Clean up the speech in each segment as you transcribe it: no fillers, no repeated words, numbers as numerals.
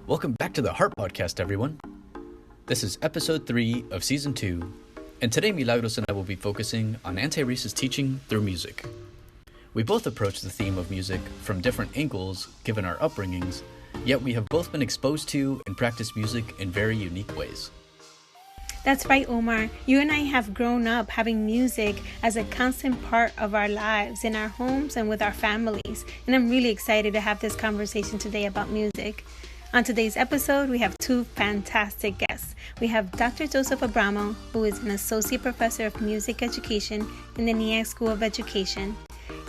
Welcome back to the H.E.A.R.T podcast, everyone. This is episode 3 of season 2, and today Milagros and I will be focusing on anti-racist teaching through music. We both approach the theme of music from different angles given our upbringings, yet we have both been exposed to and practiced music in very unique ways. That's right, Omar. You and I have grown up having music as a constant part of our lives, in our homes and with our families. And I'm really excited to have this conversation today about music. On today's episode, we have 2 fantastic guests. We have Dr. Joseph Abramo, who is an associate professor of music education in the H.E.A.R.T School of Education.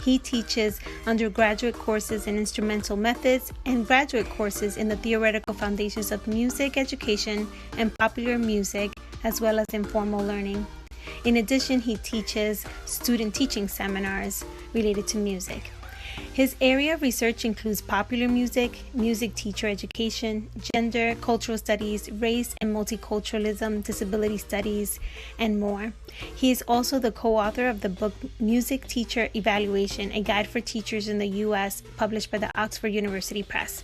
He teaches undergraduate courses in instrumental methods and graduate courses in the theoretical foundations of music education and popular music, as well as informal learning. In addition, he teaches student teaching seminars related to music. His area of research includes popular music, music teacher education, gender, cultural studies, race and multiculturalism, disability studies, and more. He is also the co-author of the book Music Teacher Evaluation, a guide for teachers in the U.S., published by the Oxford University Press.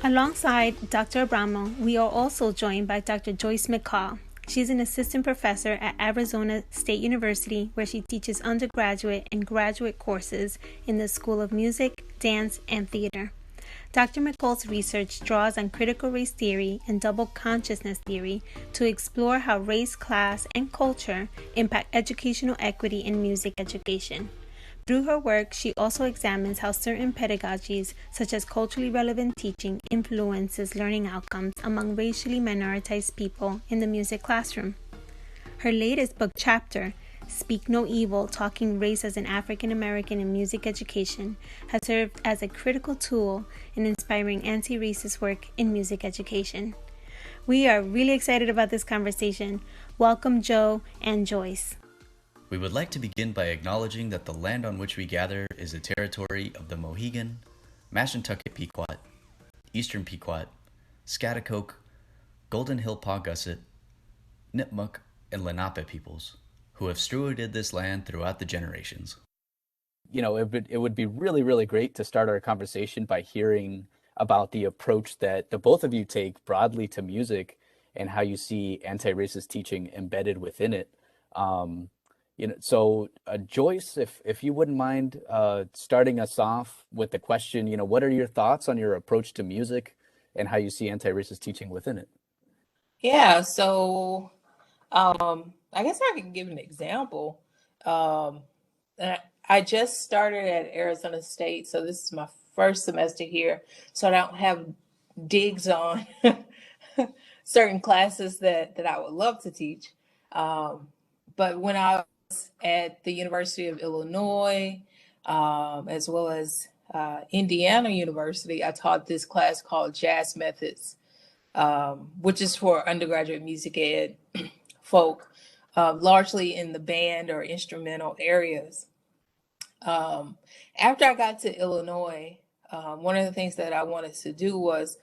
Alongside Dr. Abramo, we are also joined by Dr. Joyce McCall. She's an assistant professor at Arizona State University, where she teaches undergraduate and graduate courses in the School of Music, Dance, and Theater. Dr. McCall's research draws on critical race theory and double consciousness theory to explore how race, class, and culture impact educational equity in music education. Through her work, she also examines how certain pedagogies, such as culturally relevant teaching, influences learning outcomes among racially minoritized people in the music classroom. Her latest book chapter, Speak No Evil, Talking Race as an African American in Music Education, has served as a critical tool in inspiring anti-racist work in music education. We are really excited about this conversation. Welcome, Joe and Joyce. We would like to begin by acknowledging that the land on which we gather is the territory of the Mohegan, Mashantucket Pequot, Eastern Pequot, Schaghticoke, Golden Hill Paugussett, Nipmuc, and Lenape peoples, who have stewarded this land throughout the generations. You know, it would be really, really great to start our conversation by hearing about the approach that the both of you take broadly to music and how you see anti-racist teaching embedded within it. Joyce, if you wouldn't mind starting us off with the question, what are your thoughts on your approach to music and how you see anti-racist teaching within it? Yeah, so I guess I can give an example. I just started at Arizona State, so this is my first semester here, so I don't have digs on certain classes that I would love to teach. But when I at the University of Illinois, as well as Indiana University, I taught this class called Jazz Methods, which is for undergraduate music ed folk, largely in the band or instrumental areas. After I got to Illinois, one of the things that I wanted to do was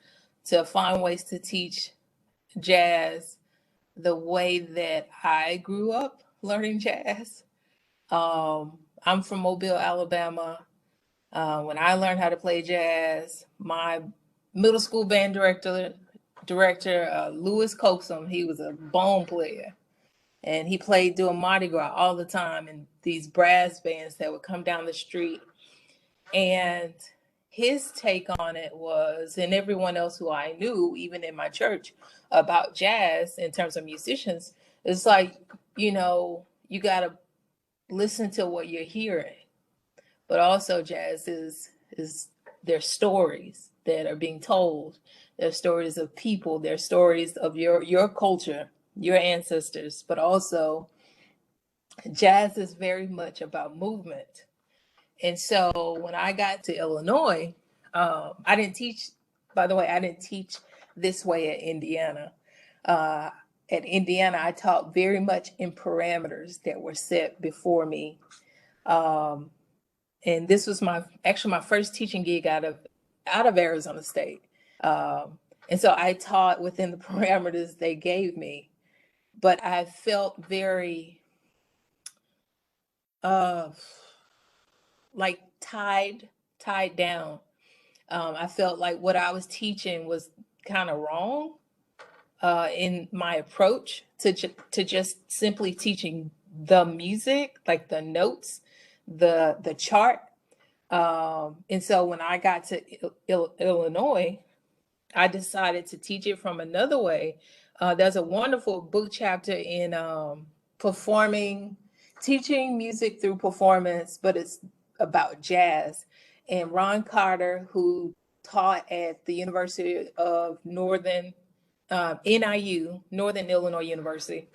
to find ways to teach jazz the way that I grew up learning jazz. I'm from Mobile, Alabama. When I learned how to play jazz, my middle school band director, Louis Coxum, he was a bone player. And he played doing Mardi Gras all the time in these brass bands that would come down the street. And his take on it was, and everyone else who I knew, even in my church, about jazz in terms of musicians, it's like, you got to listen to what you're hearing. But also jazz is their stories that are being told. They're stories of people. They're stories of your culture, your ancestors. But also jazz is very much about movement. And so when I got to Illinois, I didn't teach this way at Indiana. At Indiana, I taught very much in parameters that were set before me. And this was my first teaching gig out of Arizona State. And so I taught within the parameters they gave me, but I felt very like tied down I felt like what I was teaching was kind of wrong in my approach to just simply teaching the music, like the notes, the chart. And so when I got to Illinois, I decided to teach it from another way. There's a wonderful book chapter in performing, teaching music through performance, but it's about jazz. And Ron Carter, who taught at the University of NIU, Northern Illinois University,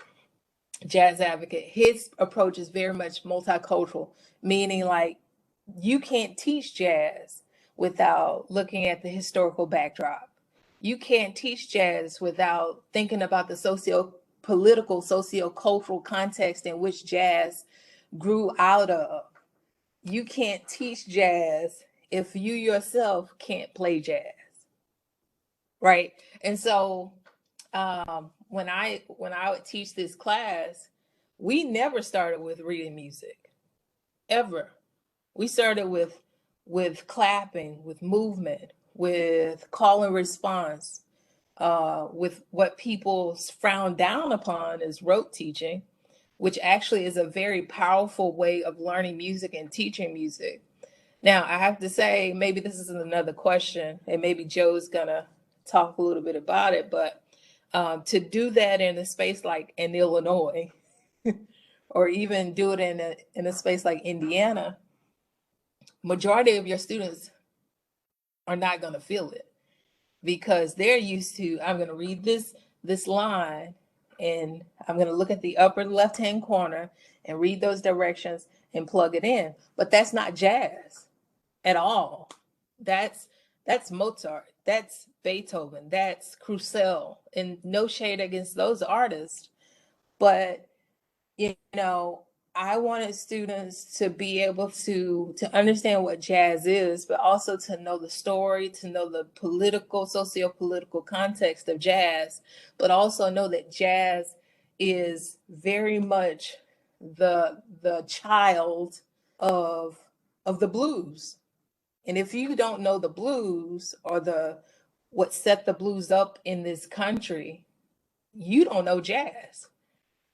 jazz advocate, his approach is very much multicultural, meaning like you can't teach jazz without looking at the historical backdrop. You can't teach jazz without thinking about the socio-political, socio-cultural context in which jazz grew out of. You can't teach jazz if you yourself can't play jazz, right? And so when I would teach this class, we never started with reading music, ever. We started with clapping, with movement, with call and response, with what people frown down upon as rote teaching, which actually is a very powerful way of learning music and teaching music. Now, I have to say, maybe this is another question, and maybe Joe's gonna talk a little bit about it, but to do that in a space like in Illinois, or even do it in a space like Indiana, majority of your students are not going to feel it because they're used to, I'm going to read this line and I'm going to look at the upper left-hand corner and read those directions and plug it in. But that's not jazz at all. That's Mozart, that's Beethoven, that's Crusell, and no shade against those artists. But, you know, I wanted students to be able to understand what jazz is, but also to know the story, to know the political, socio-political context of jazz, but also know that jazz is very much the child of the blues. And if you don't know the blues or what set the blues up in this country, you don't know jazz.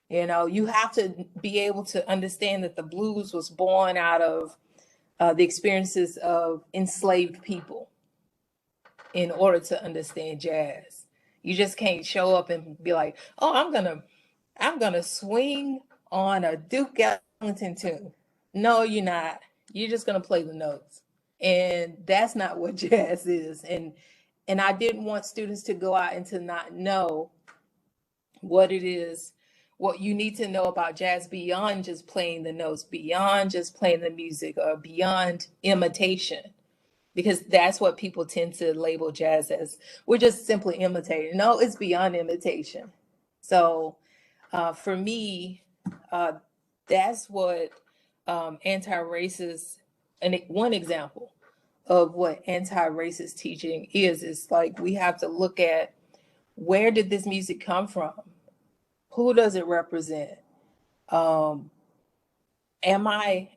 You know, you have to be able to understand that the blues was born out of the experiences of enslaved people in order to understand jazz. You just can't show up and be like, oh, I'm gonna swing on a Duke Ellington tune. No, you're not. You're just gonna play the notes. And that's not what jazz is. And I didn't want students to go out and to not know what it is, what you need to know about jazz beyond just playing the notes, beyond just playing the music, or beyond imitation, because that's what people tend to label jazz as. We're just simply imitating. No, it's beyond imitation. So for me, that's what anti-racist, and one example of what anti-racist teaching is. It's like we have to look at, where did this music come from? Who does it represent? Am I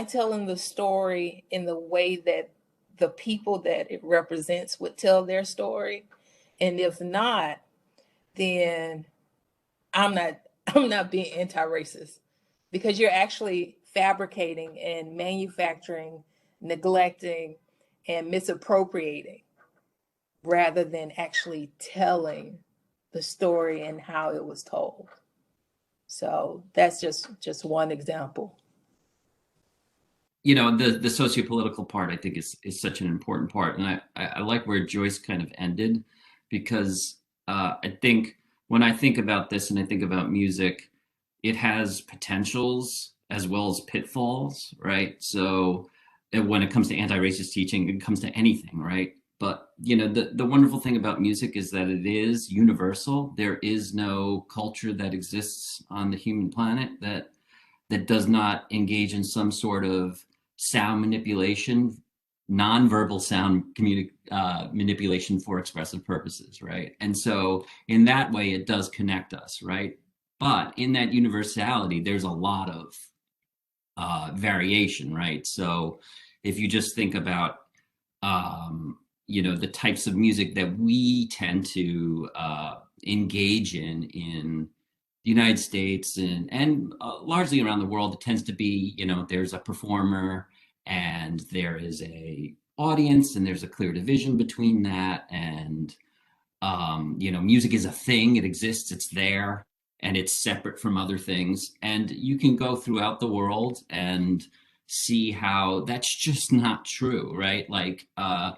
telling the story in the way that the people that it represents would tell their story? And if not, then I'm not being anti-racist, because you're actually fabricating and manufacturing, neglecting, and misappropriating rather than actually telling the story and how it was told. So that's just one example. You know, the socio-political part, I think, is such an important part. And I like where Joyce kind of ended, because I think when I think about this and I think about music, it has potentials as well as pitfalls, right? So when it comes to anti-racist teaching, it comes to anything, right? But, you know, the wonderful thing about music is that it is universal. There is no culture that exists on the human planet that does not engage in some sort of sound manipulation, nonverbal sound manipulation for expressive purposes, right? And so in that way, it does connect us, right? But in that universality, there's a lot of variation, right? So if you just think about, the types of music that we tend to engage in the United States and largely around the world, it tends to be, there's a performer and there is a audience and there's a clear division between that. And, music is a thing, it exists, it's there, and it's separate from other things. And you can go throughout the world and see how that's just not true, right? Like, the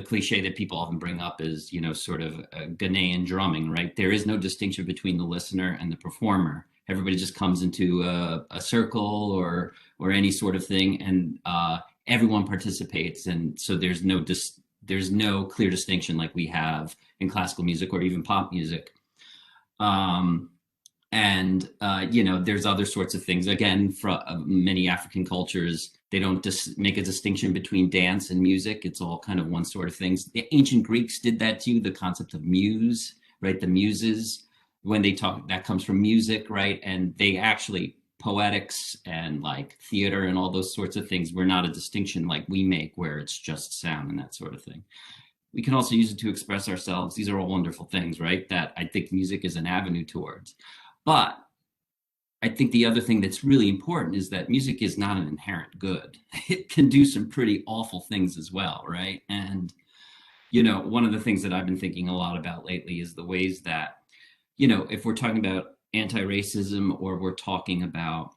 cliche that people often bring up is, sort of Ghanaian drumming, right? There is no distinction between the listener and the performer. Everybody just comes into a circle or any sort of thing, and everyone participates. And so there's no clear distinction like we have in classical music or even pop music. And there's other sorts of things. Again, from many African cultures, they don't make a distinction between dance and music. It's all kind of one sort of things. The ancient Greeks did that too. The concept of muse, right? The muses, when they talk, that comes from music, right? And they actually, poetics and like theater and all those sorts of things were not a distinction like we make, where it's just sound and that sort of thing. We can also use it to express ourselves. These are all wonderful things, right? That I think music is an avenue towards. But I think the other thing that's really important is that music is not an inherent good. It can do some pretty awful things as well, right? And, one of the things that I've been thinking a lot about lately is the ways that, if we're talking about anti-racism or we're talking about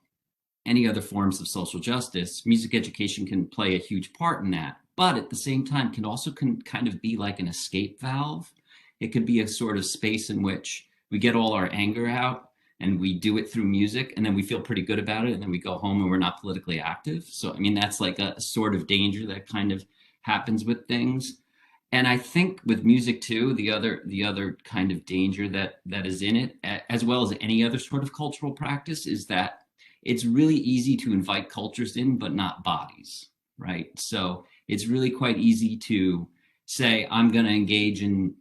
any other forms of social justice, music education can play a huge part in that. But at the same time, can kind of be like an escape valve. It could be a sort of space in which we get all our anger out and we do it through music, and then we feel pretty good about it, and then we go home and we're not politically active. So, I mean, that's like a sort of danger that kind of happens with things. And I think with music too, the other kind of danger that is in it, as well as any other sort of cultural practice, is that it's really easy to invite cultures in, but not bodies, right? So it's really quite easy to say, I'm going to engage in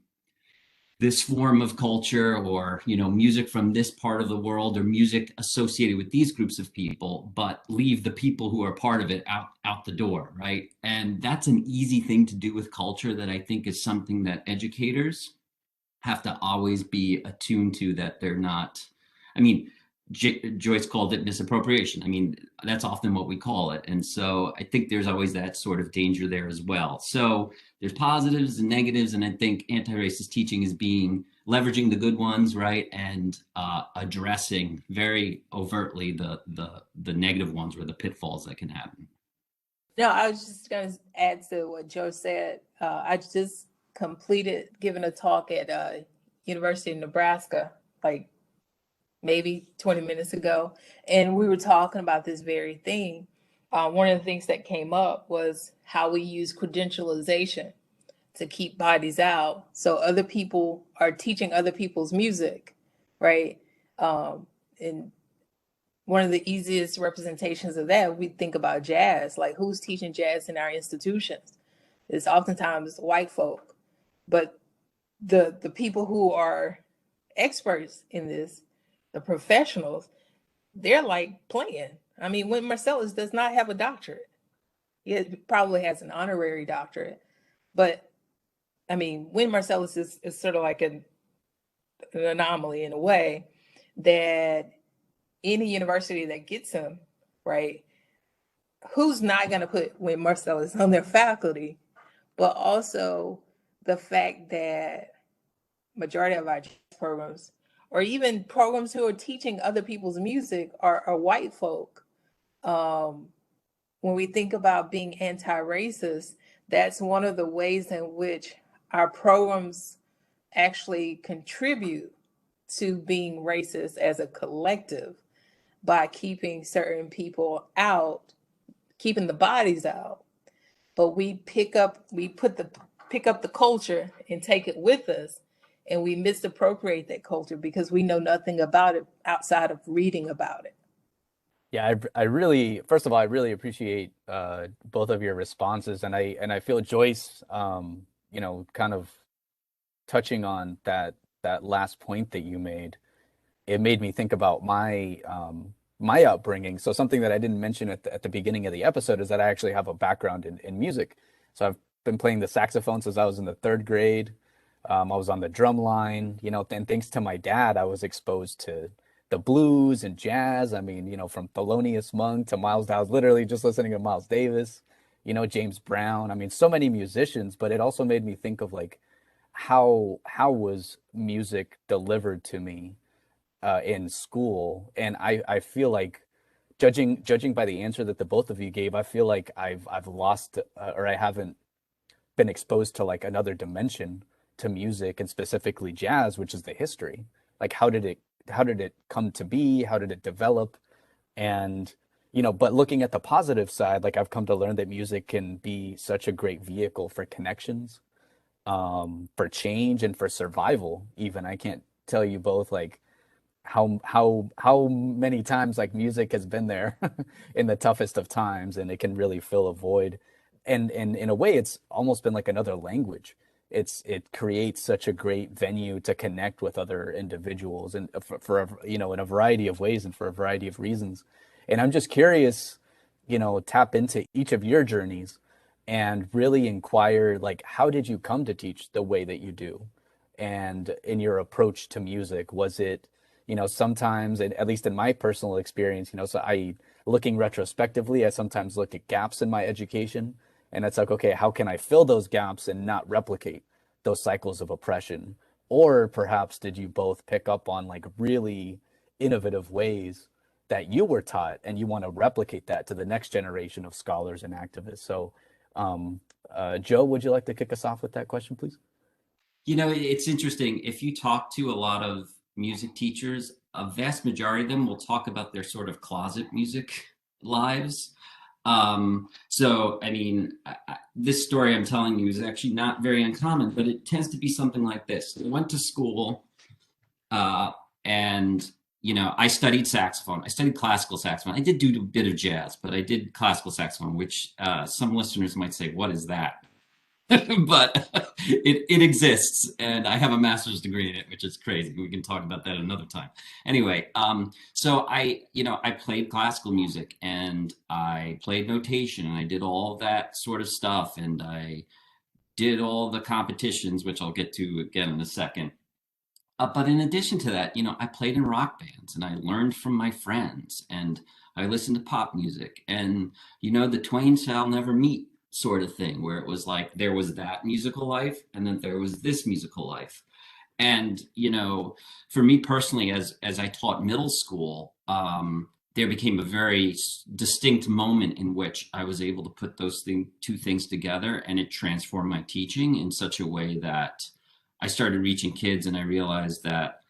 this form of culture, or music from this part of the world, or music associated with these groups of people, but leave the people who are part of it out the door, right? And that's an easy thing to do with culture that I think is something that educators have to always be attuned to, that they're not, I mean, Joyce called it misappropriation. I mean, that's often what we call it. And so I think there's always that sort of danger there as well. So there's positives and negatives. And I think anti-racist teaching is leveraging the good ones, right? And addressing very overtly the negative ones, or the pitfalls that can happen. No, I was just going to add to what Joe said. I just completed giving a talk at University of Nebraska, like maybe 20 minutes ago, and we were talking about this very thing. One of the things that came up was how we use credentialization to keep bodies out. So other people are teaching other people's music, right? And one of the easiest representations of that, we think about jazz. Like, who's teaching jazz in our institutions? It's oftentimes white folk. But the people who are experts in this, the professionals, they're like playing. I mean, Wynton Marsalis does not have a doctorate. He probably has an honorary doctorate. But, I mean, Wynton Marsalis is sort of like an anomaly in a way, that any university that gets him, right, who's not going to put Wynton Marsalis on their faculty? But also the fact that majority of our programs, or even programs who are teaching other people's music, are white folk. When we think about being anti-racist, that's one of the ways in which our programs actually contribute to being racist as a collective, by keeping certain people out, keeping the bodies out. But we pick up the culture and take it with us, and we misappropriate that culture because we know nothing about it outside of reading about it. Yeah, first of all, I really appreciate both of your responses, and I feel Joyce, kind of touching on that last point that you made. It made me think about my upbringing. So something that I didn't mention at the beginning of the episode is that I actually have a background in music. So I've been playing the saxophone since I was in the third grade. I was on the drum line, and thanks to my dad, I was exposed to the blues and jazz. I mean, from Thelonious Monk to Miles Davis, literally just listening to Miles Davis, James Brown. I mean, so many musicians, but it also made me think of like how was music delivered to me in school, and I feel like judging by the answer that the both of you gave, I feel like I've lost or I haven't been exposed to like another dimension to music and specifically jazz, which is the history. Like how did it come to be? How did it develop? And but looking at the positive side, like I've come to learn that music can be such a great vehicle for connections, for change and for survival. Even I can't tell you both like how many times like music has been there in the toughest of times, and it can really fill a void. And in a way, it's almost been like another language. It creates such a great venue to connect with other individuals, and in a variety of ways and for a variety of reasons. And I'm just curious, tap into each of your journeys and really inquire like how did you come to teach the way that you do? And in your approach to music, was it, sometimes, and at least in my personal experience, so I, looking retrospectively, I sometimes look at gaps in my education, and it's like, okay, how can I fill those gaps and not replicate those cycles of oppression? Or perhaps did you both pick up on like really innovative ways that you were taught and you want to replicate that to the next generation of scholars and activists? So, Joe, would you like to kick us off with that question, please? It's interesting. If you talk to a lot of music teachers, a vast majority of them will talk about their sort of closet music lives. So, I mean, this story I'm telling you is actually not very uncommon, but it tends to be something like this. I went to school, and, I studied saxophone. I studied classical saxophone. I did do a bit of jazz, but I did classical saxophone, which some listeners might say, what is that? But it exists, and I have a master's degree in it, which is crazy. We can talk about that another time. Anyway, so I played classical music, and I played notation, and I did all that sort of stuff, and I did all the competitions, which I'll get to again in a second. But in addition to that, I played in rock bands, and I learned from my friends, and I listened to pop music, and the twain shall never meet sort of thing, where it was like there was that musical life, and then there was this musical life. And for me personally, as I taught middle school, there became a very distinct moment in which I was able to put those two things together, and it transformed my teaching in such a way that I started reaching kids, and I realized that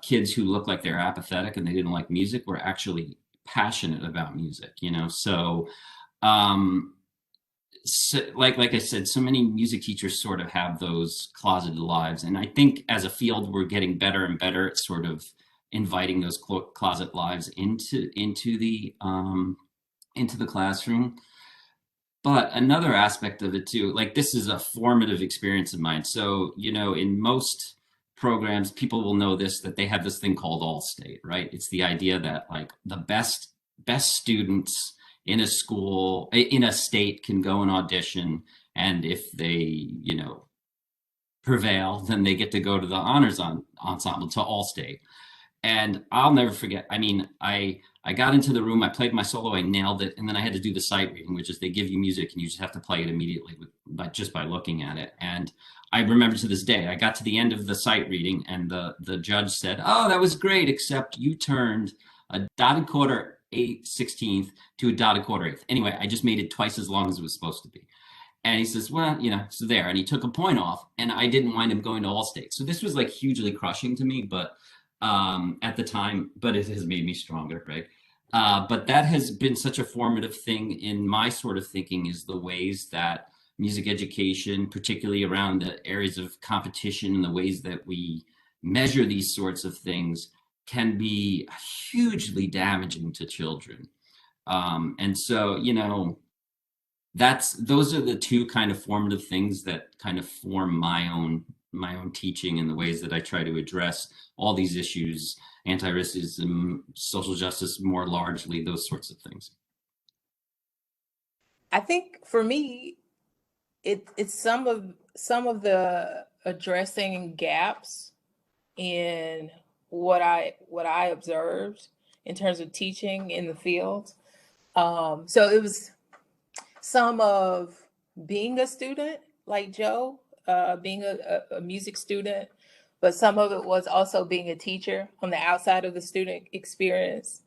kids who looked like they're apathetic and they didn't like music were actually passionate about music. Um, so, like I said, so many music teachers sort of have those closeted lives, and I think as a field we're getting better and better at sort of inviting those closet lives into the classroom. But another aspect of it too, like this is a formative experience of mine. So in most programs, people will know this, that they have this thing called All-State, right? It's the idea that like the best students in a school, in a state, can go and audition, and if they prevail, then they get to go to the honors ensemble, to All-State. And I'll never forget, I mean, I got into the room, I played my solo, I nailed it, and then I had to do the sight reading, which is they give you music and you just have to play it immediately just by looking at it. And I remember to this day, I got to the end of the sight reading, and the judge said, "Oh, that was great, except you turned a dotted quarter 8/16 to a dotted quarter eighth. Anyway, I just made it twice as long as it was supposed to be." And he says, "Well, so there." And he took a point off, and I didn't wind up going to All-State. So this was like hugely crushing to me, but at the time, but it has made me stronger, right? But that has been such a formative thing in my sort of thinking, is the ways that music education, particularly around the areas of competition and the ways that we measure these sorts of things, can be hugely damaging to children. And so, those are the two kind of formative things that kind of form my own teaching, and the ways that I try to address all these issues, anti-racism, social justice more largely, those sorts of things. I think for me, it's some of the addressing gaps in what I observed in terms of teaching in the field. So it was some of being a student like Joe, being a music student, but some of it was also being a teacher on the outside of the student experience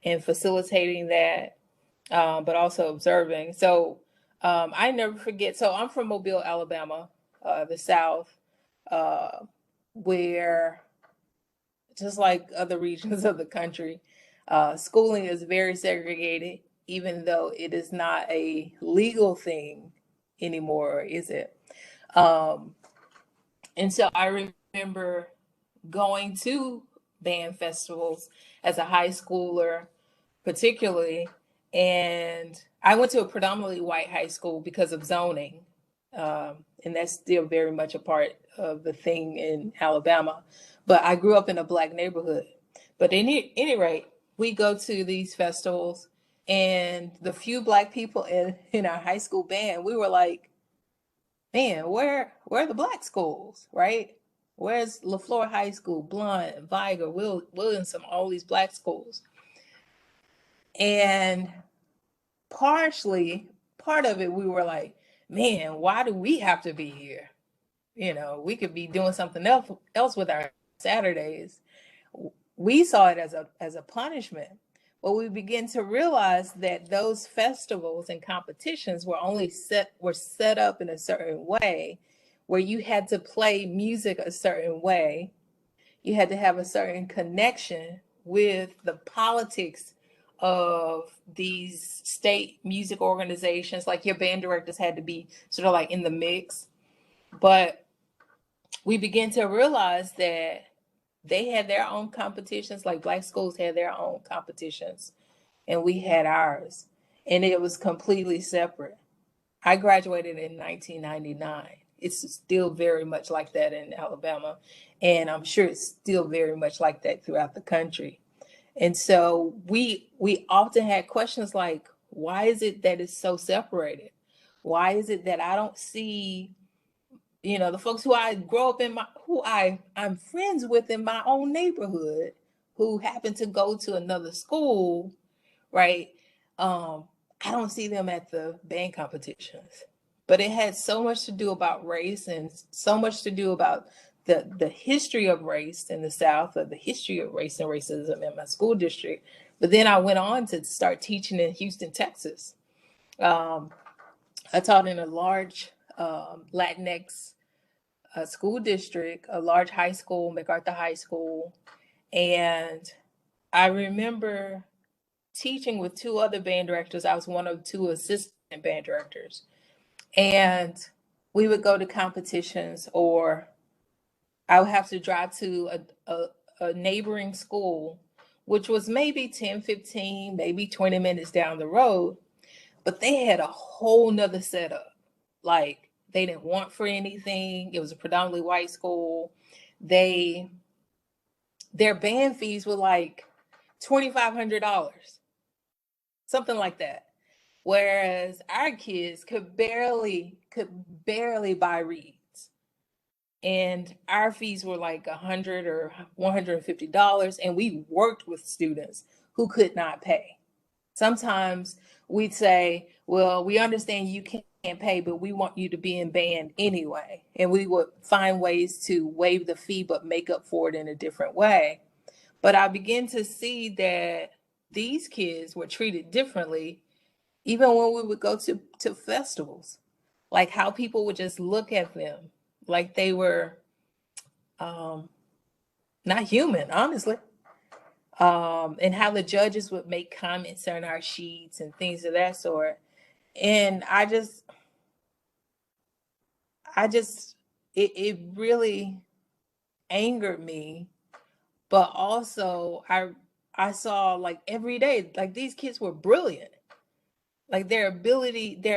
and facilitating that, but also observing. So I never forget. So I'm from Mobile, Alabama, the South, uh, where just like other regions of the country, schooling is very segregated, even though it is not a legal thing anymore, is it? Um, and so I remember going to band festivals as a high schooler, particularly. And I went to a predominantly white high school because of zoning. And that's still very much a part of the thing in Alabama. But I grew up in a black neighborhood. But at any rate, we go to these festivals, and the few black people in our high school band, we were like, man, where are the black schools, right? Where's LaFleur High School, Blunt, Viger, Williamson, all these black schools? And part of it, we were like, man, why do we have to be here? We could be doing something else with our Saturdays. We saw it as a punishment. But we begin to realize that those festivals and competitions were set up in a certain way, where you had to play music a certain way. You had to have a certain connection with the politics of these state music organizations. Like your band directors had to be sort of like in the mix. But we begin to realize that they had their own competitions, like black schools had their own competitions, and we had ours. And it was completely separate. I graduated in 1999. It's still very much like that in Alabama. And I'm sure it's still very much like that throughout the country. And so we often had questions like, why is it that it's so separated? Why is it that I don't see, the folks who I grow up in I'm friends with in my own neighborhood, who happen to go to another school, right? I don't see them at the band competitions. But it had so much to do about race, and so much to do about the history of race in the South, or the history of race and racism in my school district. But then I went on to start teaching in Houston, Texas. I taught in a large Latinx school district, a large high school, MacArthur High School. And I remember teaching with two other band directors. I was one of two assistant band directors. And we would go to competitions, or I would have to drive to a neighboring school, which was maybe 10, 15, maybe 20 minutes down the road. But they had a whole nother setup. Like, they didn't want for anything. It was a predominantly white school. Their band fees were like $2,500, something like that. Whereas our kids could barely buy reeds. And our fees were like $100 or $150. And we worked with students who could not pay. Sometimes we'd say, well, we understand you can't pay, but we want you to be in band anyway. And we would find ways to waive the fee, but make up for it in a different way. But I began to see that these kids were treated differently, even when we would go to festivals, like how people would just look at them like they were not human, honestly. And how the judges would make comments on our sheets and things of that sort. And it really angered me, but also I saw, like, every day, like, these kids were brilliant. Like, their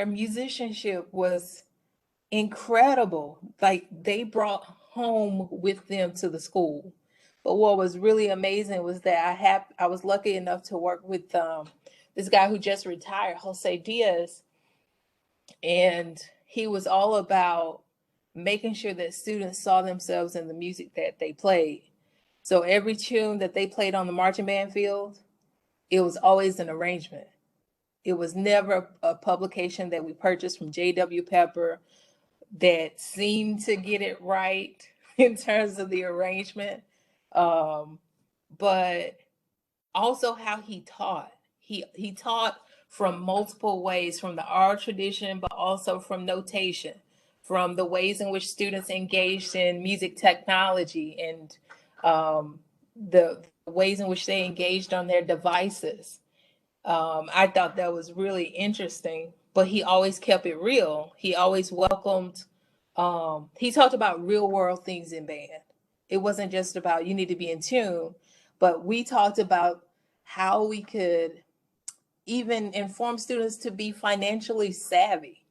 musicianship was incredible. Like, they brought home with them to the school. But what was really amazing was that I was lucky enough to work with this guy who just retired, Jose Diaz, and he was all about making sure that students saw themselves in the music that they played. So every tune that they played on the marching band field, it was always an arrangement. It was never a publication that we purchased from J.W. Pepper that seemed to get it right in terms of the arrangement. But also how he taught. He taught from multiple ways, from the oral tradition, but also from notation, from the ways in which students engaged in music technology, and the ways in which they engaged on their devices. I thought that was really interesting, but he always kept it real. He always welcomed, he talked about real world things in band. It wasn't just about you need to be in tune, but we talked about how we could even inform students to be financially savvy.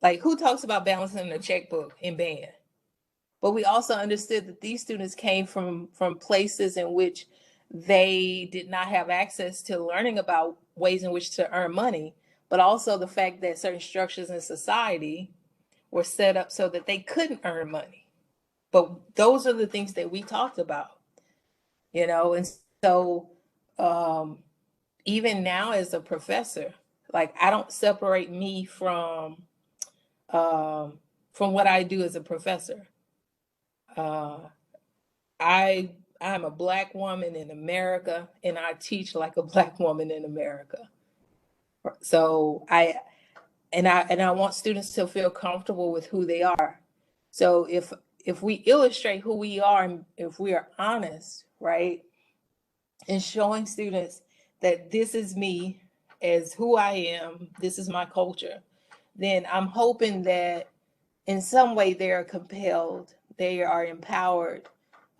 Like, who talks about balancing a checkbook in band? But we also understood that these students came from places in which they did not have access to learning about ways in which to earn money, but also the fact that certain structures in society were set up so that they couldn't earn money. But those are the things that we talked about, you know. And so even now as a professor, like, I don't separate me from what I do as a professor. I'm a Black woman in America, and I teach like a Black woman in America. So I want students to feel comfortable with who they are. So if we illustrate who we are, and if we are honest, right, and showing students that this is me as who I am, this is my culture, then I'm hoping that in some way they are compelled, they are empowered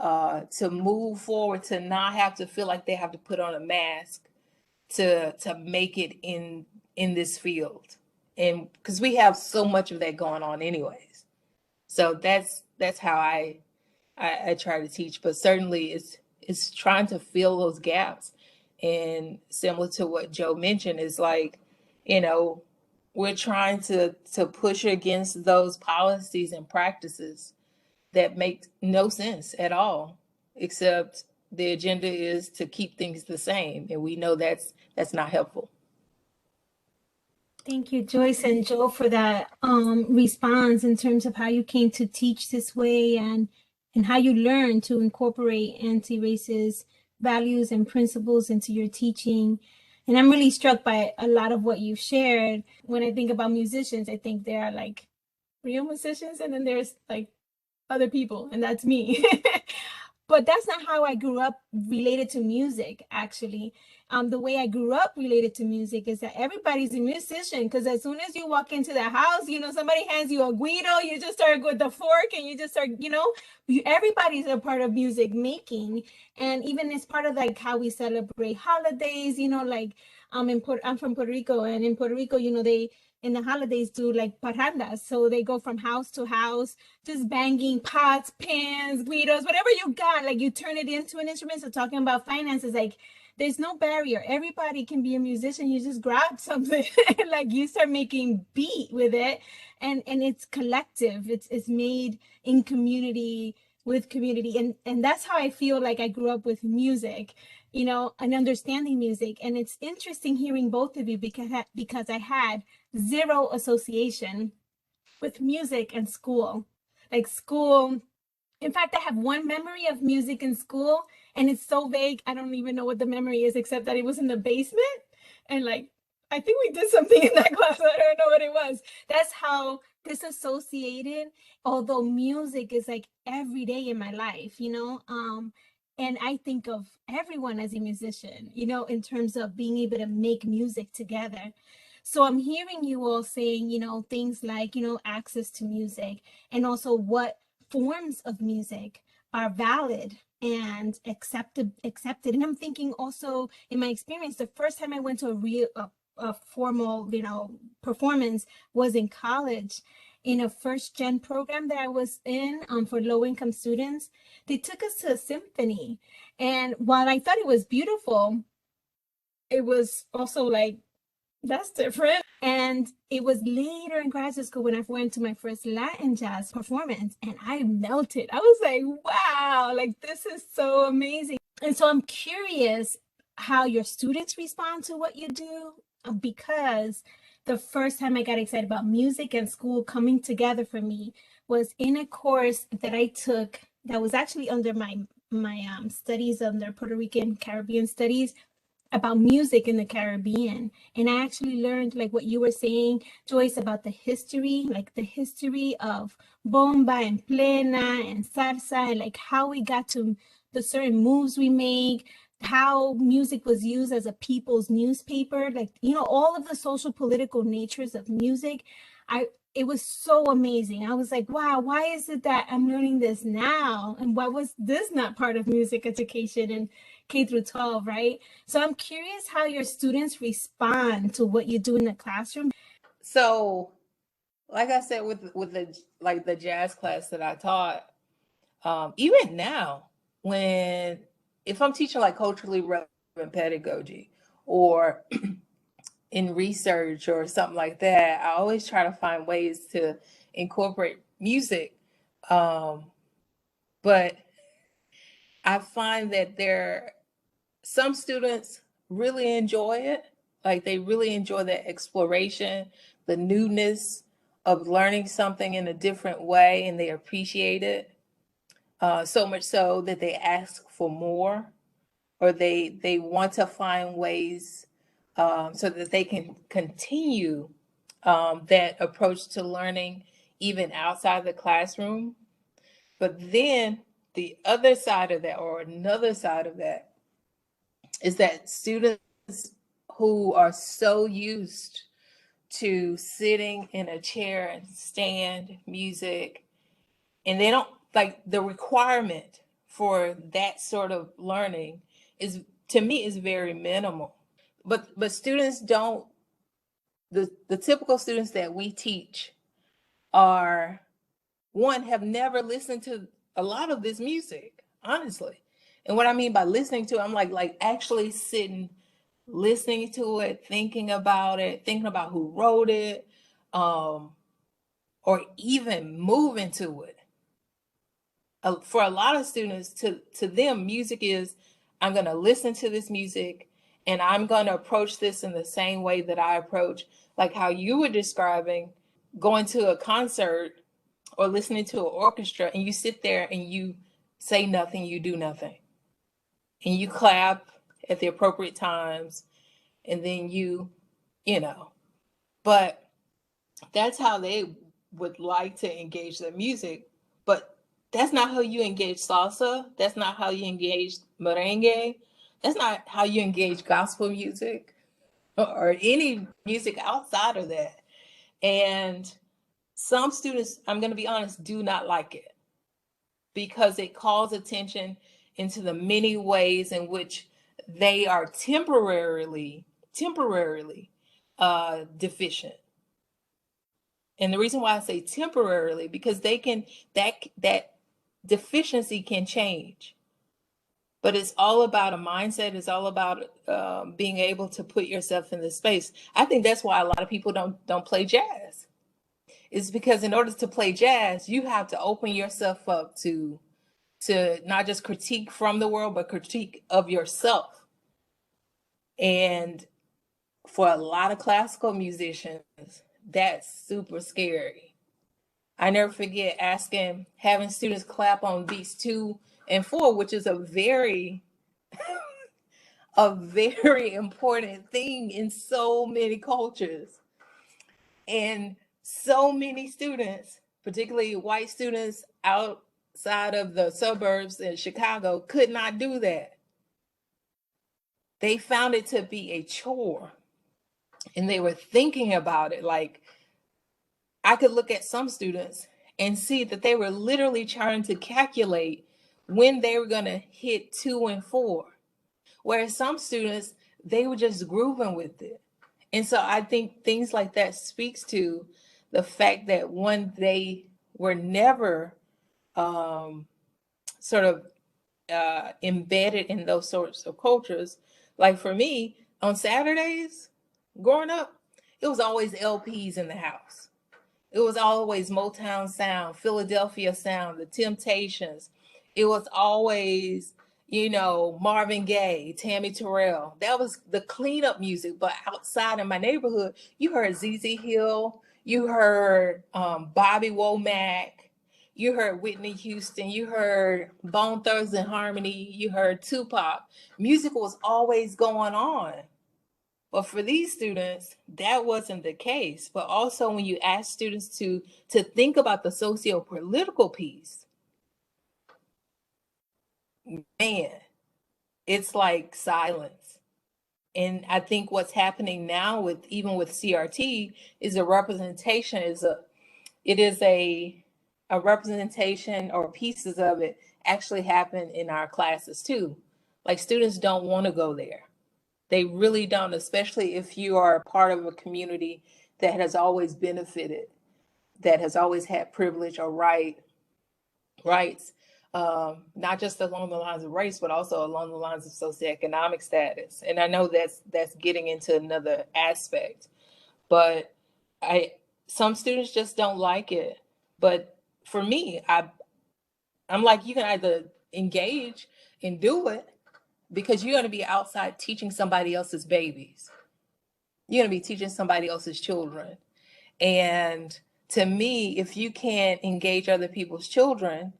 to move forward, to not have to feel like they have to put on a mask to make it in this field. And because we have so much of that going on anyways. So that's how I try to teach, but certainly it's trying to fill those gaps. And similar to what Joe mentioned, is like, you know, we're trying to push against those policies and practices that make no sense at all, except the agenda is to keep things the same, and we know that's not helpful. Thank you, Joyce and Joe, for that response in terms of how you came to teach this way, and how you learned to incorporate anti-racist values and principles into your teaching. And I'm really struck by a lot of what you've shared. When I think about musicians, I think there are like real musicians, and then there's like other people, and that's me. But that's not how I grew up related to music, actually. The way I grew up related to music is that everybody's a musician, because as soon as you walk into the house, you know, somebody hands you a guido, you just start with the fork and you just start, you know, everybody's a part of music making. And even as part of like how we celebrate holidays, you know, like I'm from Puerto Rico, and in Puerto Rico, you know, they in the holidays do like parrandas. So they go from house to house, just banging pots, pans, guidos, whatever you got, like you turn it into an instrument. So talking about finances, like there's no barrier. Everybody can be a musician. You just grab something and like you start making beat with it. And it's collective. It's made in community, with community. And that's how I feel like I grew up with music, you know, and understanding music. And it's interesting hearing both of you, because I had zero association with music and school. Like school, in fact, I have one memory of music in school, and it's so vague. I don't even know what the memory is, except that it was in the basement. And like, I think we did something in that class. I don't know what it was. That's how disassociated, although music is like every day in my life, you know? And I think of everyone as a musician, you know, in terms of being able to make music together. So I'm hearing you all saying, you know, things like, you know, access to music, and also what forms of music are valid and accepted. And I'm thinking also, in my experience, the first time I went to a formal, you know, performance was in college, in a first gen program that I was in for low income students. They took us to a symphony, and while I thought it was beautiful, it was also like That's different. And it was later in graduate school when I went to my first Latin jazz performance and I melted. I was like, wow, like this is so amazing. And so I'm curious how your students respond to what you do, because the first time I got excited about music and school coming together for me was in a course that I took that was actually under my studies under Puerto Rican Caribbean studies about music in the Caribbean. And I actually learned, like what you were saying, Joyce, about the history, like the history of bomba and plena and salsa, and like how we got to the certain moves we make, how music was used as a people's newspaper, like, you know, all of the social political natures of music. It was so amazing. I was like, wow, why is it that I'm learning this now? And why was this not part of music education in K through 12, right? So I'm curious how your students respond to what you do in the classroom. So, like I said, with the jazz class that I taught, even now, if I'm teaching like culturally relevant pedagogy or in research or something like that, I always try to find ways to incorporate music. But I find that some students really enjoy it. Like they really enjoy the exploration, the newness of learning something in a different way, and they appreciate it. So much so that they ask for more, or they want to find ways so that they can continue that approach to learning even outside the classroom. But then the other side of that, or another side of that, is that students who are so used to sitting in a chair and stand music, and they don't like the requirement for that sort of learning is, to me, is very minimal. But students don't, the typical students that we teach are, one, have never listened to a lot of this music, honestly. And what I mean by listening to, I'm like actually sitting, listening to it, thinking about who wrote it, or even moving to it. For a lot of students, to them, music is, I'm going to listen to this music and I'm going to approach this in the same way that I approach, like how you were describing, going to a concert or listening to an orchestra, and you sit there and you say nothing, you do nothing. And you clap at the appropriate times, and then you know. But that's how they would like to engage the music. But that's not how you engage salsa. That's not how you engage merengue. That's not how you engage gospel music or any music outside of that. And some students, I'm going to be honest, do not like it because it calls attention into the many ways in which they are temporarily deficient. And the reason why I say temporarily, because that deficiency can change. But it's all about a mindset. It's all about being able to put yourself in this space. I think that's why a lot of people don't play jazz. It's because in order to play jazz, you have to open yourself up to not just critique from the world, but critique of yourself. And for a lot of classical musicians, that's super scary. I never forget having students clap on beats 2 and 4, which is a very important thing in so many cultures. And so many students, particularly white students outside of the suburbs in Chicago, could not do that. They found it to be a chore. And they were thinking about it. Like, I could look at some students and see that they were literally trying to calculate when they were going to hit 2 and 4. Whereas some students, they were just grooving with it. And so I think things like that speaks to the fact that, one, they were never sort of embedded in those sorts of cultures. Like for me, on Saturdays growing up, it was always LPs in the house. It was always Motown sound, Philadelphia sound, the Temptations. It was always, Marvin Gaye, Tammy Terrell. That was the cleanup music. But outside in my neighborhood, you heard ZZ Hill, you heard Bobby Womack, you heard Whitney Houston, you heard Bone Thugs and Harmony, you heard Tupac. Music was always going on. But for these students, that wasn't the case. But also when you ask students to think about the socio-political piece, man, it's like silence. And I think what's happening now with CRT is a representation, it is a representation, or pieces of it actually happen in our classes too. Like, students don't want to go there. They really don't, especially if you are a part of a community that has always benefited, that has always had privilege or rights, not just along the lines of race, but also along the lines of socioeconomic status. And I know that's getting into another aspect, but some students just don't like it. But for me, I'm like, you can either engage and do it, because you're going to be outside teaching somebody else's babies. You're going to be teaching somebody else's children. And to me, if you can't engage other people's children,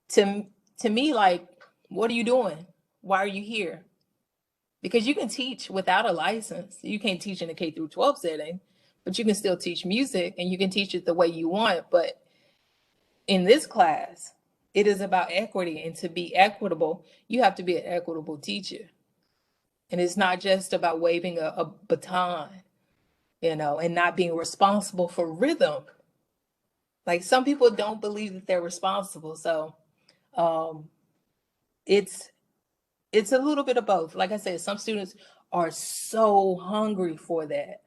to me, like, what are you doing? Why are you here? Because you can teach without a license. You can't teach in a K through 12 setting, but you can still teach music, and you can teach it the way you want. But in this class, it is about equity, and to be equitable, you have to be an equitable teacher. And it's not just about waving a baton, and not being responsible for rhythm. Like, some people don't believe that they're responsible. So it's a little bit of both. Like I said, some students are so hungry for that.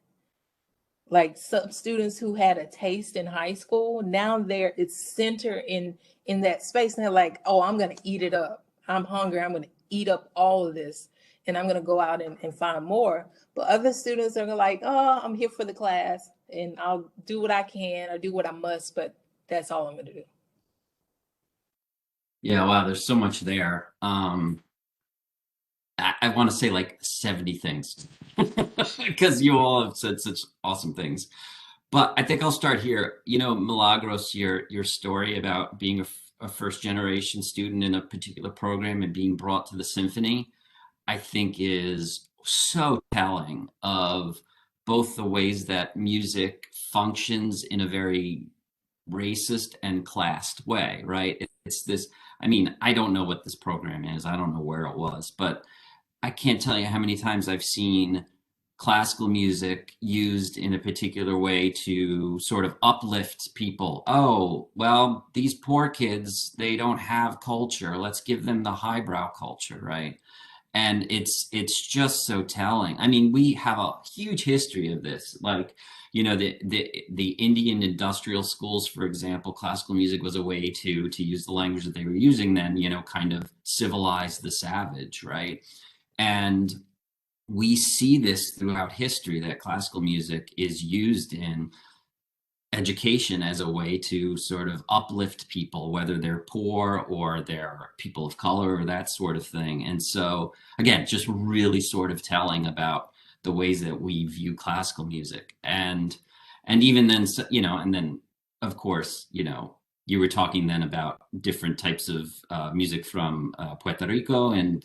Like, some students who had a taste in high school, now it's centered in that space, and they're like, oh, I'm going to eat it up. I'm hungry. I'm going to eat up all of this, and I'm going to go out and find more. But other students are like, oh, I'm here for the class, and I'll do what I can or do what I must, but that's all I'm going to do. Yeah, wow, there's so much there. I want to say like 70 things because you all have said such awesome things. But I think I'll start here. Milagros, your story about being a first generation student in a particular program and being brought to the symphony, I think is so telling of both the ways that music functions in a very racist and classed way, right? It's this, I mean, I don't know what this program is. I don't know where it was, but I can't tell you how many times I've seen classical music used in a particular way to sort of uplift people. Oh, well, these poor kids, they don't have culture. Let's give them the highbrow culture, right? And it's just so telling. I mean, we have a huge history of this. Like, the Indian industrial schools, for example, classical music was a way to use the language that they were using then, kind of civilize the savage, right? And we see this throughout history, that classical music is used in education as a way to sort of uplift people, whether they're poor or they're people of color or that sort of thing. And so, again, just really sort of telling about the ways that we view classical music. And even then, and then, of course, you were talking then about different types of music from Puerto Rico, and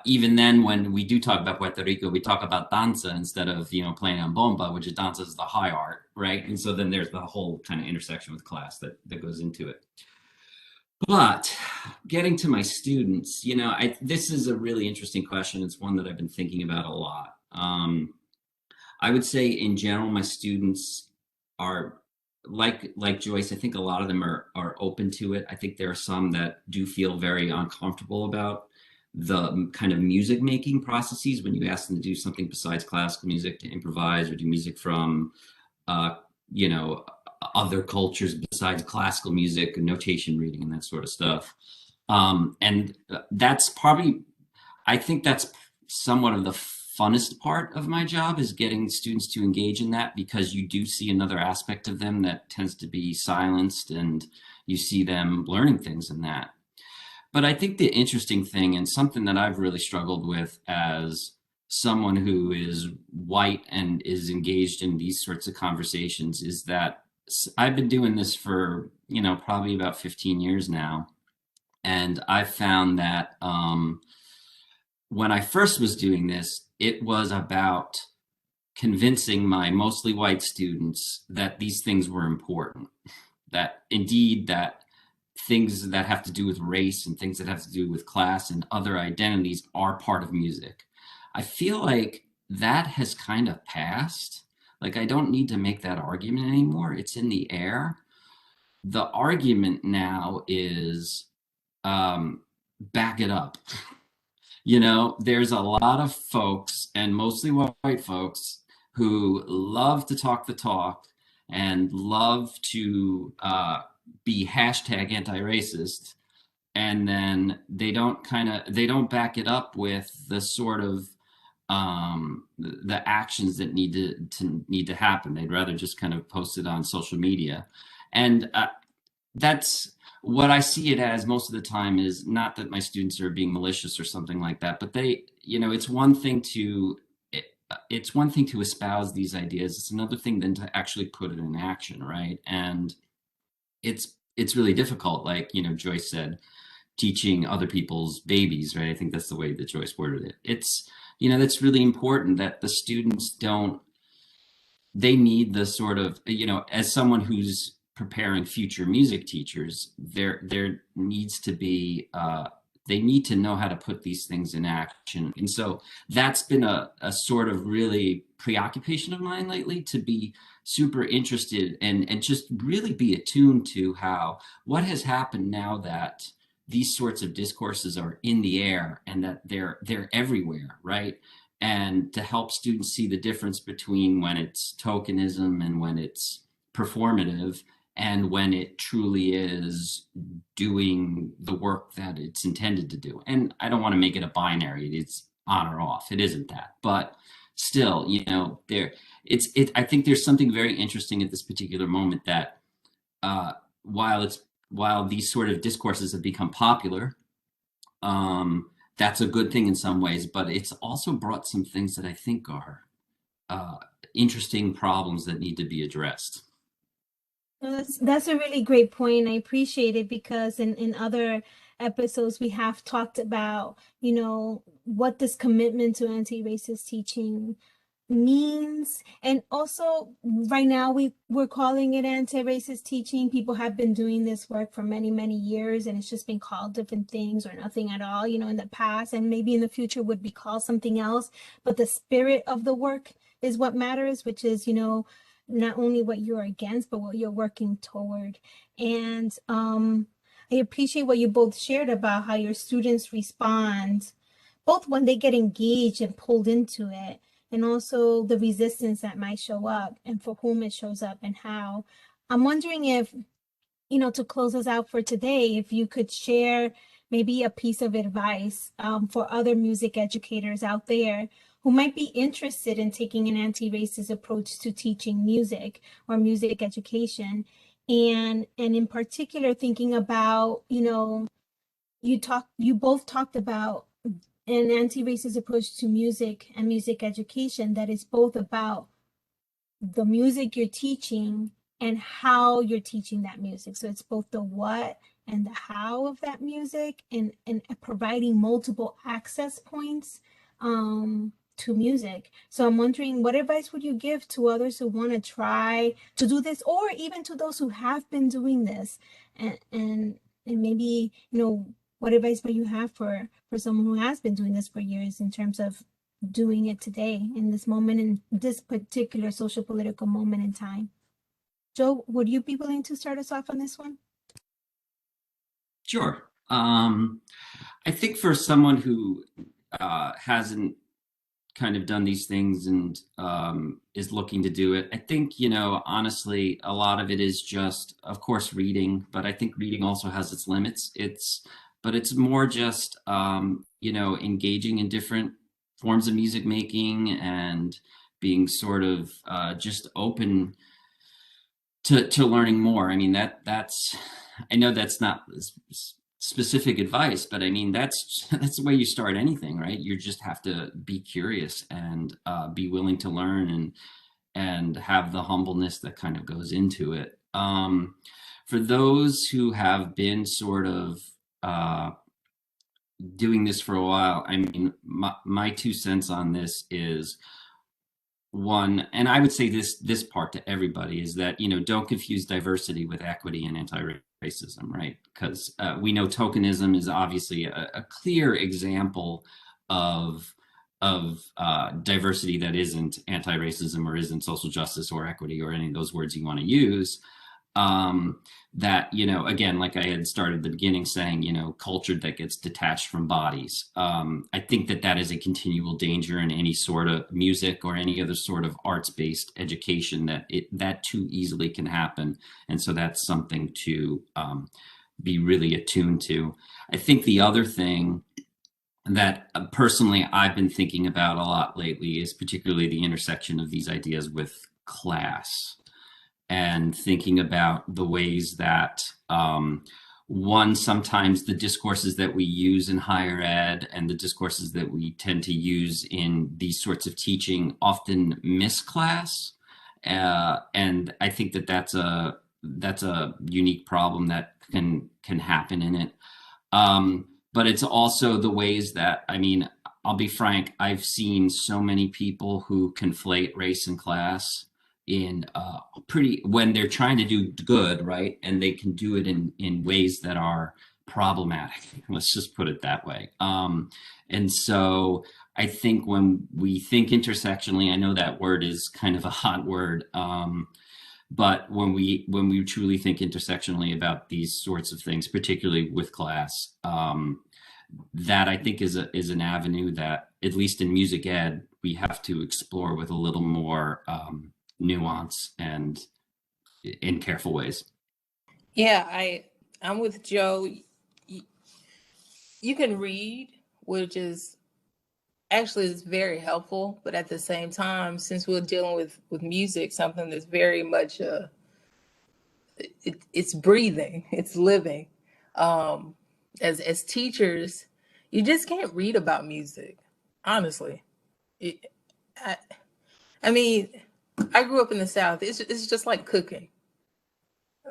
even then, when we do talk about Puerto Rico, we talk about danza instead of playing on bomba, which is danza is the high art, right? And so then there's the whole kind of intersection with class that goes into it. But getting to my students, this is a really interesting question. It's one that I've been thinking about a lot. I would say in general, my students are like Joyce. I think a lot of them are open to it. I think there are some that do feel very uncomfortable about the kind of music making processes when you ask them to do something besides classical music, to improvise or do music from other cultures besides classical music, notation reading and that sort of stuff. And that's probably, I think that's somewhat of the funnest part of my job is getting students to engage in that, because you do see another aspect of them that tends to be silenced, and you see them learning things in that. But I think the interesting thing, and something that I've really struggled with as someone who is white and is engaged in these sorts of conversations, is that I've been doing this for, probably about 15 years now. And I've found that when I first was doing this, it was about convincing my mostly white students that these things were important, that indeed that things that have to do with race and things that have to do with class and other identities are part of music. I feel like that has kind of passed. Like, I don't need to make that argument anymore. It's in the air. The argument now is back it up. There's a lot of folks, and mostly white folks, who love to talk the talk and love to be hashtag anti-racist, and then they don't back it up with the sort of the actions that need to happen. They'd rather just kind of post it on social media, and that's what I see it as most of the time. Is not that my students are being malicious or something like that, but it's one thing to espouse these ideas. It's another thing then to actually put it in action, right? And it's really difficult, like, Joyce said, teaching other people's babies, right? I think that's the way that Joyce worded it. It's, that's really important, that the students they need the sort of, as someone who's preparing future music teachers, there needs to be, they need to know how to put these things in action. And so that's been a sort of really preoccupation of mine lately, to be super interested and just really be attuned to what has happened now that these sorts of discourses are in the air and that they're everywhere, right? And to help students see the difference between when it's tokenism and when it's performative, and when it truly is doing the work that it's intended to do. And I don't want to make it a binary, it's on or off. It isn't that. But still, I think there's something very interesting at this particular moment, that while these sort of discourses have become popular, that's a good thing in some ways, but it's also brought some things that I think are interesting problems that need to be addressed. That's a really great point. I appreciate it, because in other episodes we have talked about, what this commitment to anti-racist teaching means. And also right now we're calling it anti-racist teaching. People have been doing this work for many, many years, and it's just been called different things or nothing at all, in the past, and maybe in the future would be called something else. But the spirit of the work is what matters, which is, not only what you're against, but what you're working toward. And I appreciate what you both shared about how your students respond, both when they get engaged and pulled into it, and also the resistance that might show up and for whom it shows up and how. I'm wondering if, to close us out for today, if you could share maybe a piece of advice for other music educators out there who might be interested in taking an anti-racist approach to teaching music or music education. And in particular, thinking about, you both talked about an anti-racist approach to music and music education that is both about the music you're teaching and how you're teaching that music. So it's both the what and the how of that music, and providing multiple access points to music. So I'm wondering, what advice would you give to others who want to try to do this, or even to those who have been doing this, and maybe, what advice might you have for someone who has been doing this for years in terms of doing it today in this moment, in this particular social political moment in time? Joe, would you be willing to start us off on this one? Sure. I think for someone who hasn't kind of done these things and is looking to do it, I think, honestly, a lot of it is just, of course, reading, but I think reading also has its limits. But it's more just, engaging in different forms of music making and being sort of just open to learning more. I mean, that's I know that's not specific advice, but I mean that's the way you start anything, right? You just have to be curious and be willing to learn and have the humbleness that kind of goes into it. For those who have been sort of doing this for a while, I mean, my 2 cents on this is one, and I would say this part to everybody is that, you know, don't confuse diversity with equity and anti-racism, right? Because we know tokenism is obviously a clear example of diversity that isn't anti-racism or isn't social justice or equity or any of those words you want to use. That, you know, again, like I had started at the beginning saying, you know, culture that gets detached from bodies. I think that is a continual danger in any sort of music or any other sort of arts-based education, that too easily can happen. And so that's something to be really attuned to. I think the other thing that personally I've been thinking about a lot lately is particularly the intersection of these ideas with class, and thinking about the ways that one, sometimes the discourses that we use in higher ed and the discourses that we tend to use in these sorts of teaching often miss class. And I think that's a unique problem that can happen in it. But it's also the ways that, I mean, I'll be frank, I've seen so many people who conflate race and class in when they're trying to do good, right? And they can do it in ways that are problematic. Let's just put it that way. And so I think when we think intersectionally, I know that word is kind of a hot word, but when we truly think intersectionally about these sorts of things, particularly with class, that I think is an avenue that, at least in music ed, we have to explore with a little more nuance and in careful ways. Yeah, I'm with Joe. You can read, which is very helpful, but at the same time, since we're dealing with music, something that's very much it's breathing, it's living. As teachers, you just can't read about music, honestly. I mean, I grew up in the South. It's just like cooking,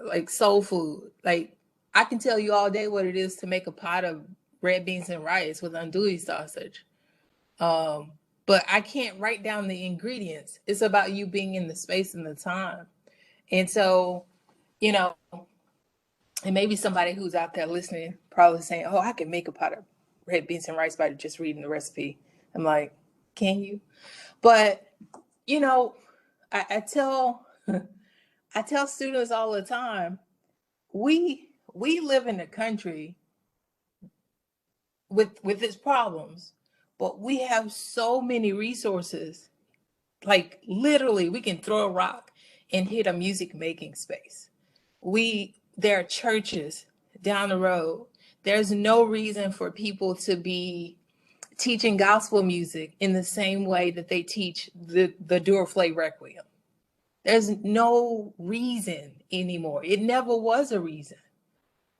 like soul food. Like, I can tell you all day what it is to make a pot of red beans and rice with andouille sausage. But I can't write down the ingredients. It's about you being in the space and the time. And so, you know, and maybe somebody who's out there listening probably saying, oh, I can make a pot of red beans and rice by just reading the recipe. I'm like, can you? But, you know, I tell students all the time, we live in a country with its problems, but we have so many resources. Like, literally, we can throw a rock and hit a music making space. There are churches down the road. There's no reason for people to be teaching gospel music in the same way that they teach the Duraflay Requiem. There's no reason anymore. It never was a reason.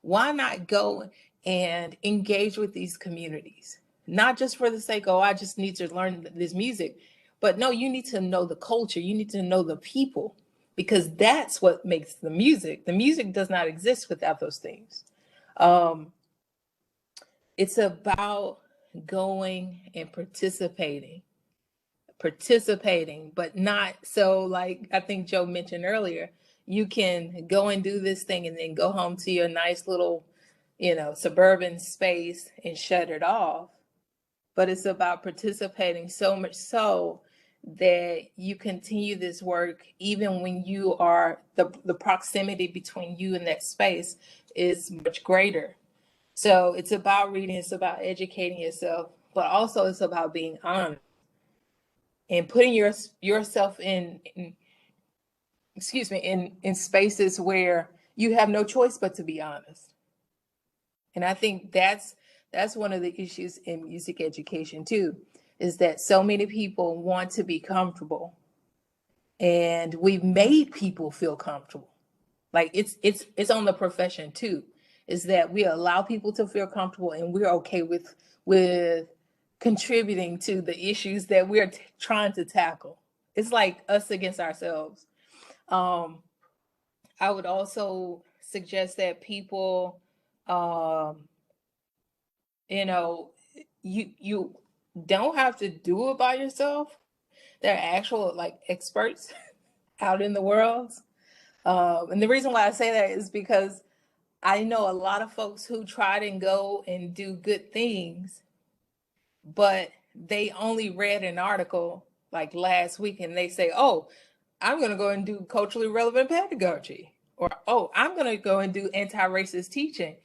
Why not go and engage with these communities? Not just for the sake, oh, I just need to learn this music. But no, you need to know the culture. You need to know the people, because that's what makes the music. The music does not exist without those things. It's about going and participating, but not so, like I think Joe mentioned earlier, you can go and do this thing and then go home to your nice little, suburban space and shut it off. But it's about participating so much so that you continue this work even when you are the proximity between you and that space is much greater. So it's about reading, it's about educating yourself, but also it's about being honest and putting yourself in spaces where you have no choice but to be honest. And I think that's one of the issues in music education too. is that so many people want to be comfortable, and we've made people feel comfortable. Like it's on the profession too, is that we allow people to feel comfortable, and we're okay with contributing to the issues that we're trying to tackle. It's like us against ourselves. I would also suggest that people, um, you know, you don't have to do it by yourself. There are actual like experts out in the world. And the reason why I say that is because I know a lot of folks who try and go and do good things, but they only read an article like last week and they say, oh, I'm going to go and do culturally relevant pedagogy, or oh, I'm going to go and do anti-racist teaching.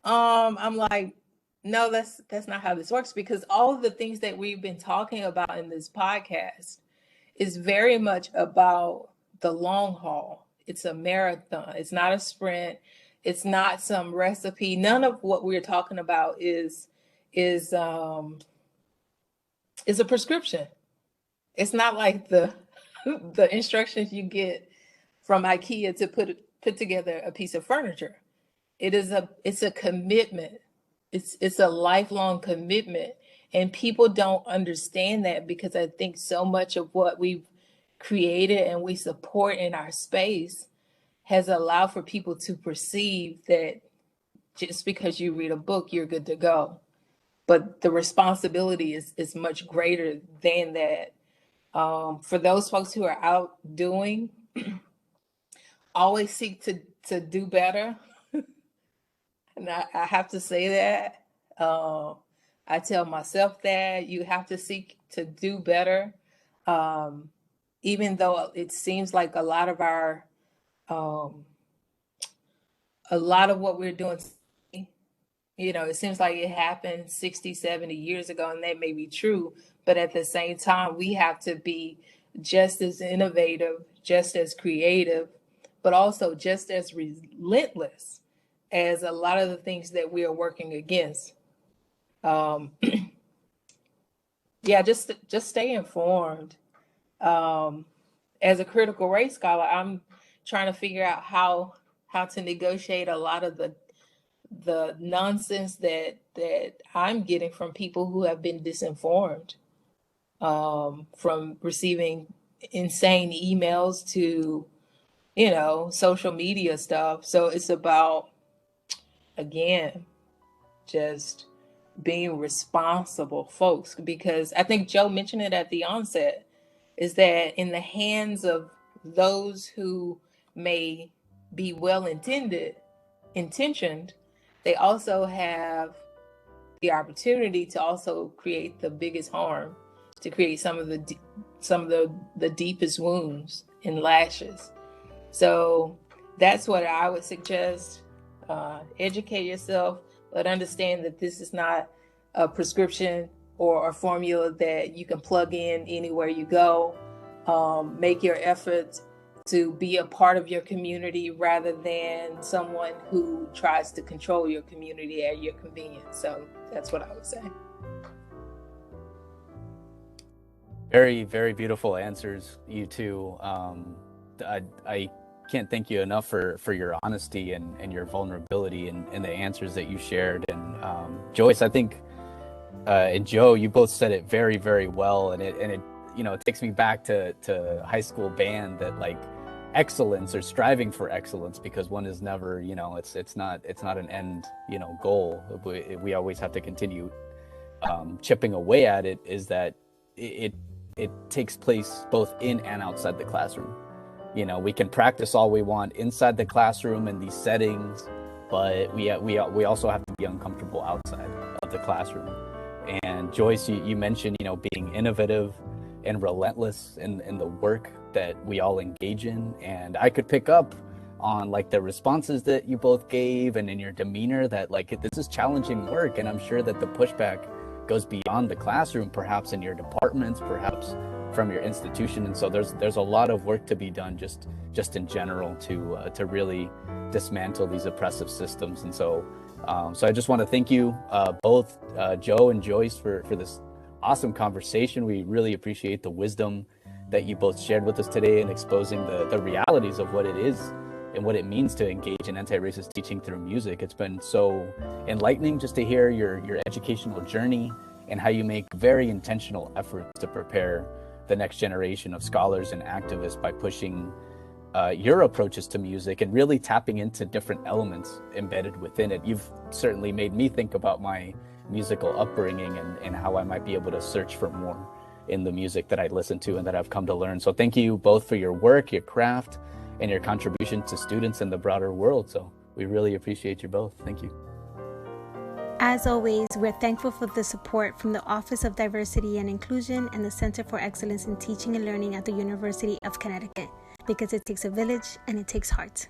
I'm like, no, that's not how this works, because all of the things that we've been talking about in this podcast is very much about the long haul. It's a marathon. It's not a sprint. It's not some recipe. None of what we're talking about is a prescription. It's not like the instructions you get from IKEA to put together a piece of furniture. It's a commitment. It's a lifelong commitment. And people don't understand that, because I think so much of what we've created and we support in our space has allowed for people to perceive that just because you read a book, you're good to go. But the responsibility is much greater than that. For those folks who are out doing, always seek to do better. And I have to say that. I tell myself that you have to seek to do better. Even though it seems like a lot of what we're doing, it seems like it happened 60, 70 years ago, and that may be true. But at the same time, we have to be just as innovative, just as creative, but also just as relentless as a lot of the things that we are working against. Yeah, just stay informed. As a critical race scholar, I'm trying to figure out how to negotiate a lot of the nonsense that I'm getting from people who have been disinformed, from receiving insane emails to, social media stuff. So it's about, again, just being responsible folks, because I think Joe mentioned it at the onset, is that in the hands of those who may be intentioned, they also have the opportunity to also create the biggest harm, to create some of the deepest wounds and lashes. So that's what I would suggest. Educate yourself, but understand that this is not a prescription or a formula that you can plug in anywhere you go. Make your efforts to be a part of your community rather than someone who tries to control your community at your convenience. So that's what I would say. Very, very beautiful answers, you two. I can't thank you enough for your honesty and your vulnerability and the answers that you shared. And Joyce, I think, and Joe, you both said it very, very well. And it takes me back to high school band, that like excellence or striving for excellence, because one is never, it's not an end, goal. We always have to continue chipping away at it. Is that it takes place both in and outside the classroom. We can practice all we want inside the classroom in these settings, but we also have to be uncomfortable outside of the classroom. And Joyce, you mentioned, being innovative and relentless in the work that we all engage in. And I could pick up on like the responses that you both gave and in your demeanor that like this is challenging work. And I'm sure that the pushback goes beyond the classroom, perhaps in your departments, perhaps from your institution. And so there's a lot of work to be done just in general to really dismantle these oppressive systems. And so I just want to thank you both, Joe and Joyce, for this awesome conversation. We really appreciate the wisdom that you both shared with us today and exposing the realities of what it is and what it means to engage in anti-racist teaching through music. It's been so enlightening just to hear your educational journey and how you make very intentional efforts to prepare the next generation of scholars and activists by pushing your approaches to music and really tapping into different elements embedded within it. You've certainly made me think about my musical upbringing and how I might be able to search for more in the music that I listen to and that I've come to learn. So thank you both for your work, your craft, and your contribution to students in the broader world. So we really appreciate you both. Thank you. As always, we're thankful for the support from the Office of Diversity and Inclusion and the Center for Excellence in Teaching and Learning at the University of Connecticut, because it takes a village and it takes heart.